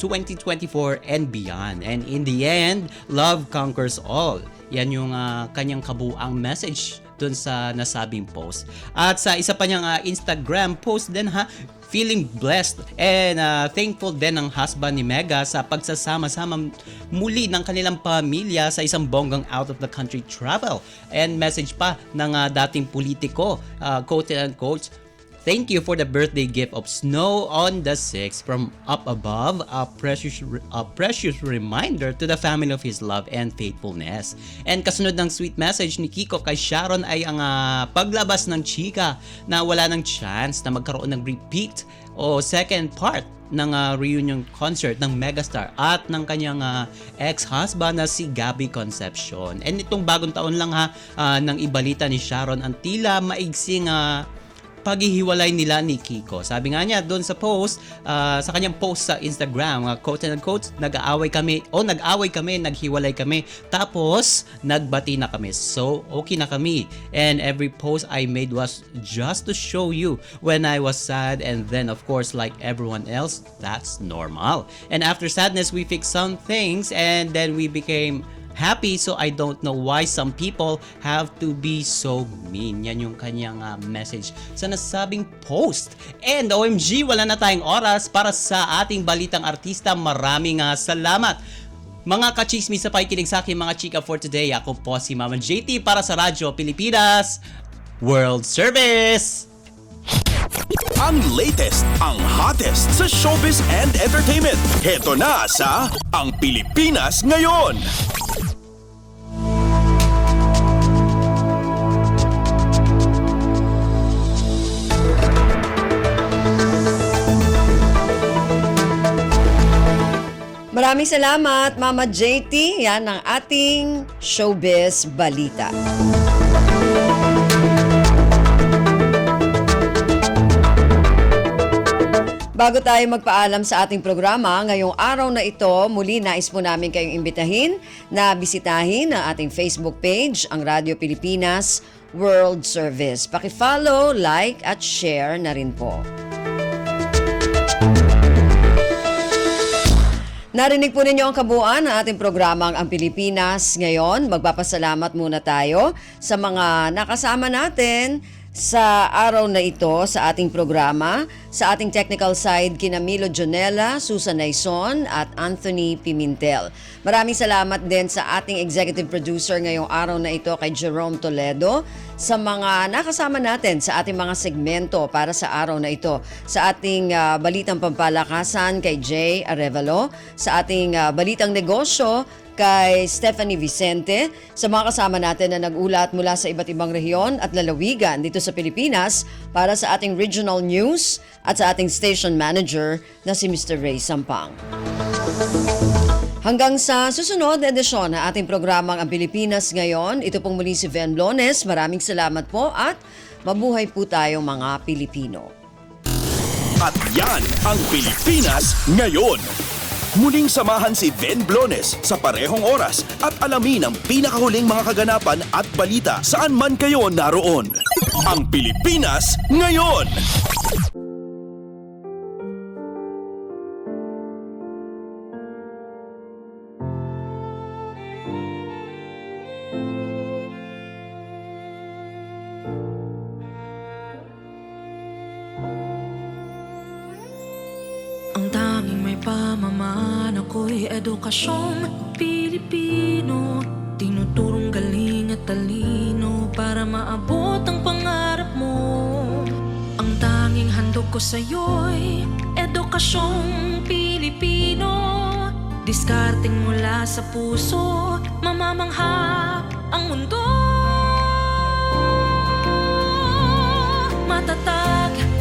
2024 and beyond. And in the end, love conquers all." Yan yung kanyang kabuang message dun sa nasabing post. At sa isa pa niyang Instagram post din ha, feeling blessed and thankful din ang husband ni Mega sa pagsasama-sama muli ng kanilang pamilya sa isang bonggang out of the country travel. And message pa ng dating politiko, quote and quote, "Thank you for the birthday gift of snow on the 6th from up above, a precious reminder to the family of his love and faithfulness." And kasunod ng sweet message ni Kiko kay Sharon ay ang paglabas ng chika na wala ng chance na magkaroon ng repeat o second part ng reunion concert ng megastar at ng kanyang ex-husband na si Gabby Concepcion. And itong bagong taon lang nang ibalita ni Sharon ang tila maigsing paghihiwalay nila ni Kiko. Sabi nga niya doon sa post, sa kanyang post sa Instagram, quote and quote, nag-away kami, naghiwalay kami, tapos nagbati na kami. So, okay na kami. And every post I made was just to show you when I was sad, and then of course, like everyone else, that's normal. And after sadness, we fixed some things, and then we became happy, so I don't know why some people have to be so mean. Yan yung kanyang message sa nasabing post. And OMG, wala na tayong oras para sa ating balitang artista. Maraming salamat. Mga kachismis sa pakikinig sa akin, mga chika for today. Ako po si Mama JT para sa Radyo Pilipinas World Service. Ang latest, ang hottest sa showbiz and entertainment. Heto na sa Ang Pilipinas Ngayon. Maraming salamat, Mama JT. Yan ang ating showbiz balita. Bago tayo magpaalam sa ating programa, ngayong araw na ito, muli nais po namin kayong imbitahin na bisitahin ang ating Facebook page, ang Radyo Pilipinas World Service. Paki-follow, like at share na rin po. Narinig po ninyo ang kabuuan ng ating programang Ang Pilipinas Ngayon. Magpapasalamat muna tayo sa mga nakasama natin sa araw na ito sa ating programa. Sa ating technical side, kina Milo Jonella, Susan Naison at Anthony Pimentel. Maraming salamat din sa ating executive producer ngayong araw na ito kay Jerome Toledo, sa mga nakasama natin sa ating mga segmento para sa araw na ito. Sa ating Balitang Pampalakasan kay Jay Arevalo, sa ating Balitang Negosyo kay Stephanie Vicente, sa mga kasama natin na nag-ulat mula sa iba't ibang rehiyon at lalawigan dito sa Pilipinas para sa ating regional news at sa ating station manager na si Mr. Ray Sampang. Hanggang sa susunod na edisyon na ating programang Ang Pilipinas Ngayon, ito pong muli si Ven Blones. Maraming salamat po at mabuhay po tayong mga Pilipino. At yan ang Pilipinas Ngayon. Muling samahan si Ben Blones sa parehong oras at alamin ang pinakahuling mga kaganapan at balita saan man kayo naroon. Ang Pilipinas Ngayon! Ang tanging may pamamaan ako'y edukasyong Pilipino. Tinuturong galing at talino para maabot ang pangarap mo. Ang tanging handog ko sa'yo'y edukasyong Pilipino. Diskarteng mula sa puso, mamamangha ang mundo. Matatag